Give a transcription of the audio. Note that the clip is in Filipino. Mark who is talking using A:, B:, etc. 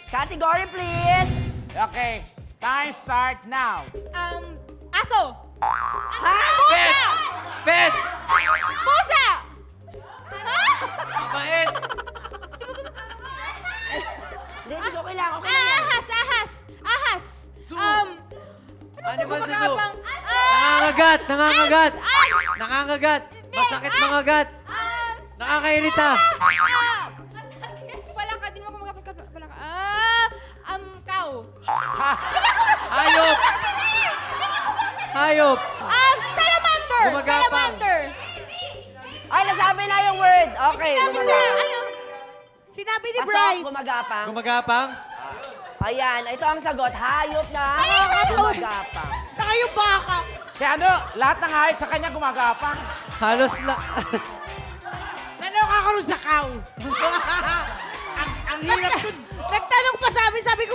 A: Category, please.
B: Okay, time start now.
C: Aso.
A: Ha?
C: Pusa.
D: Pet!
C: Pusa. Ha?
D: Mabait!
A: Hindi ko kailangan. Okay lang yan.
C: Ahas. Ahas.
D: Animal suso.
C: Gumagapang.
D: Nangangagat! Nangangagat!
C: Ants.
D: Nangangagat! Masakit mangagat! Nakakairita!
C: Palaka, di naman gumagapang. Palaka. Cow.
B: Ha?
D: Hayop! Hayop!
C: Salamander.
D: Gumagapang.
C: Salamander.
A: Ay, nasabi na yung word. Okay,
C: Sabi siya, ano?
E: Sinabi ni
A: Pasok,
E: Bryce.
A: gumagapang.
D: Gumagapang?
A: Ayan, ito ang sagot. Hayop na gumagapang.
E: Saka yung baka.
B: Si ano, lahat ng hayop sa kanya gumagapang.
D: Halos na...
E: Naloka ka rin sa cow. ang hirap dun. Nagtanong pa sabi ko